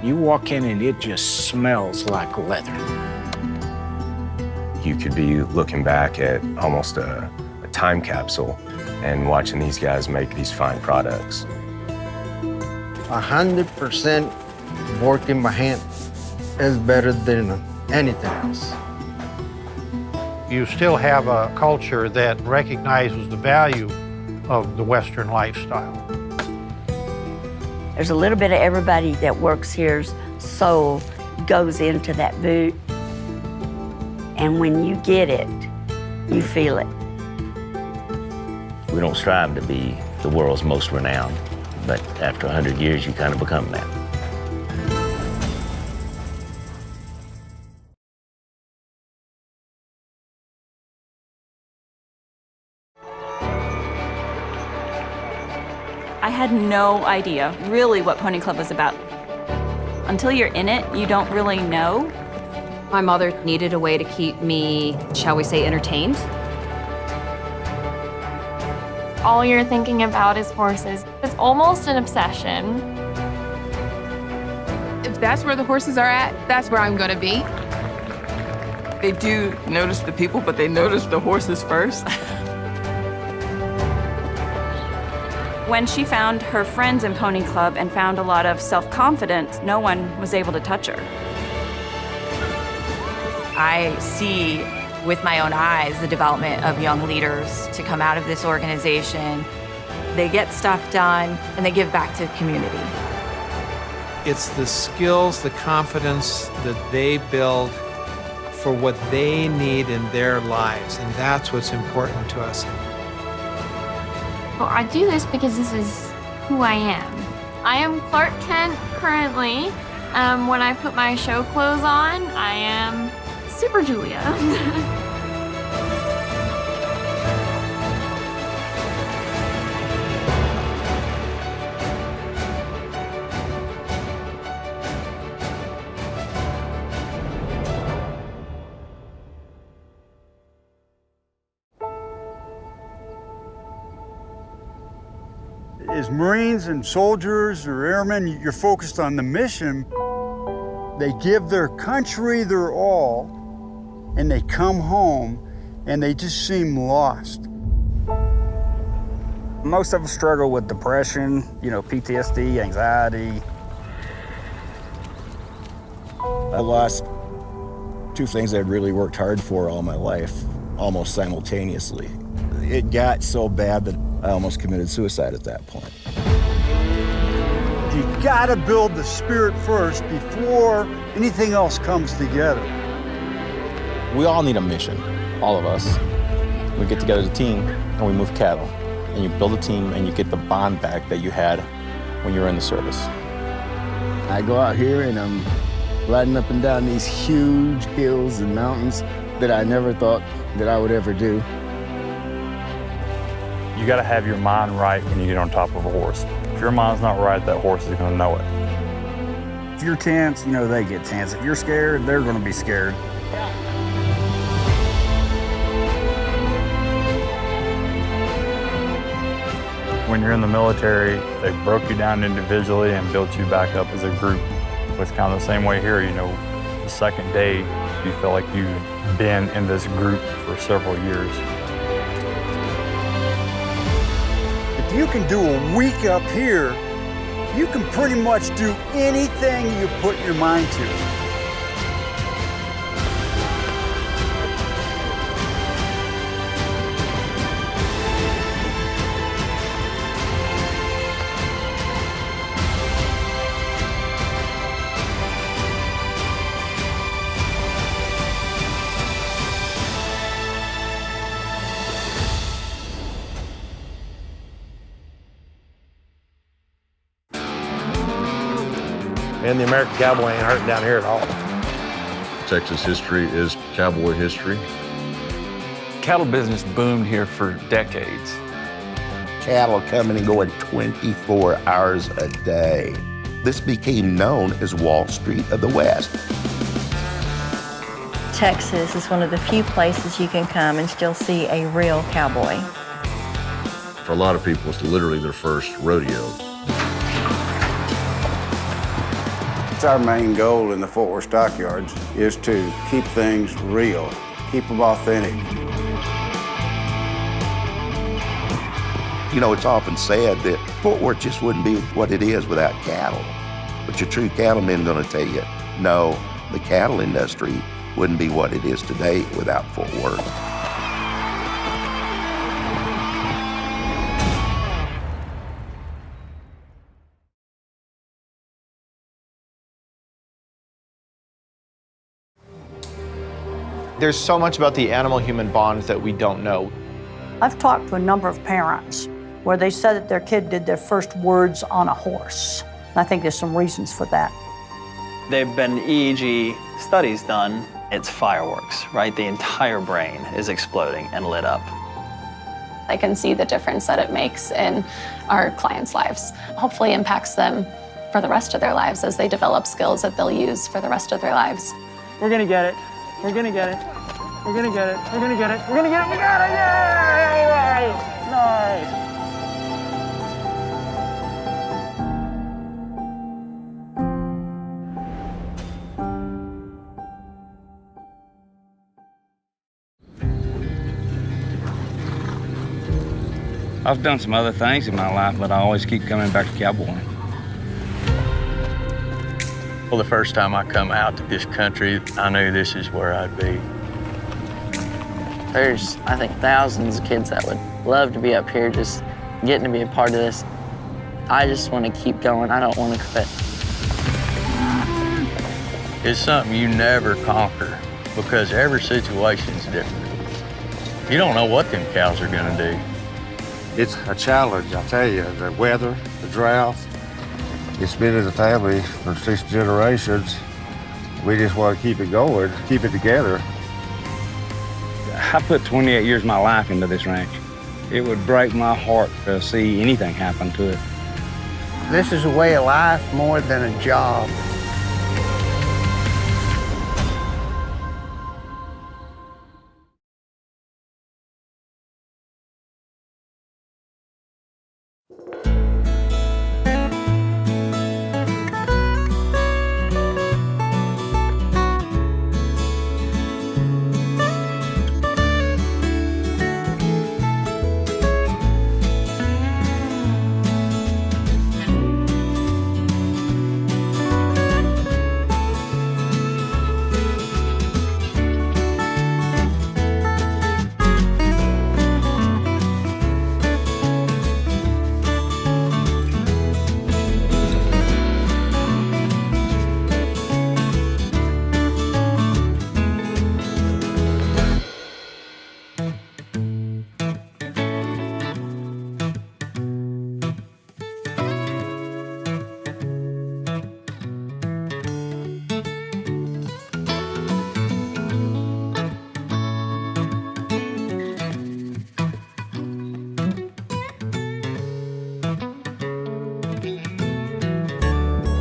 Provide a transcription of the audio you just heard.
You walk in and it just smells like leather. You could be looking back at almost a time capsule and watching these guys make these fine products. 100% working by hand is better than anything else. You still have a culture that recognizes the value of the Western lifestyle. There's a little bit of everybody that works here's soul goes into that boot. And when you get it, you feel it. We don't strive to be the world's most renowned, but after 100 years, you kind of become that. I had no idea really what Pony Club was about. Until you're in it, you don't really know. My mother needed a way to keep me, shall we say, entertained. All you're thinking about is horses. It's almost an obsession. If that's where the horses are at, that's where I'm gonna be. They do notice the people, but they notice the horses first. When she found her friends in Pony Club and found a lot of self-confidence, no one was able to touch her. I see with my own eyes the development of young leaders to come out of this organization. They get stuff done and they give back to the community. It's the skills, the confidence that they build for what they need in their lives, and that's what's important to us. Well, I do this because this is who I am. I am Clark Kent currently. When I put my show clothes on, I am Super Julia. As Marines and soldiers or airmen, you're focused on the mission. They give their country their all, and they come home, and they just seem lost. Most of us struggle with depression, PTSD, anxiety. I lost two things I'd really worked hard for all my life, almost simultaneously. It got so bad that I almost committed suicide at that point. You gotta build the spirit first before anything else comes together. We all need a mission, all of us. We get together as a team and we move cattle. And you build a team and you get the bond back that you had when you were in the service. I go out here and I'm riding up and down these huge hills and mountains that I never thought that I would ever do. You gotta have your mind right when you get on top of a horse. If your mind's not right, that horse is gonna know it. If you're tense, they get tense. If you're scared, they're gonna be scared. When you're in the military, they broke you down individually and built you back up as a group. It's kind of the same way here, the second day, you feel like you've been in this group for several years. If you can do a week up here, you can pretty much do anything you put your mind to. And the American cowboy ain't hurting down here at all. Texas history is cowboy history. Cattle business boomed here for decades. Cattle coming and going 24 hours a day. This became known as Wall Street of the West. Texas is one of the few places you can come and still see a real cowboy. For a lot of people, it's literally their first rodeo. That's our main goal in the Fort Worth Stockyards, is to keep things real, keep them authentic. You know, it's often said that Fort Worth just wouldn't be what it is without cattle. But your true cattlemen are going to tell you, no, the cattle industry wouldn't be what it is today without Fort Worth. There's so much about the animal-human bonds that we don't know. I've talked to a number of parents where they said that their kid did their first words on a horse. And I think there's some reasons for that. There have been EEG studies done. It's fireworks, right? The entire brain is exploding and lit up. I can see the difference that it makes in our clients' lives. Hopefully impacts them for the rest of their lives as they develop skills that they'll use for the rest of their lives. We're gonna get it. We're gonna get it. We're gonna get it. We're gonna get it. We're gonna get it. We got it! Yay! Nice! I've done some other things in my life, but I always keep coming back to cowboying. Well, the first time I come out to this country, I knew this is where I'd be. There's, I think, thousands of kids that would love to be up here, just getting to be a part of this. I just want to keep going. I don't want to quit. It's something you never conquer because every situation's different. You don't know what them cows are gonna do. It's a challenge, I tell you. The weather, the drought. It's been in the family for 6 generations. We just want to keep it going, keep it together. I put 28 years of my life into this ranch. It would break my heart to see anything happen to it. This is a way of life more than a job.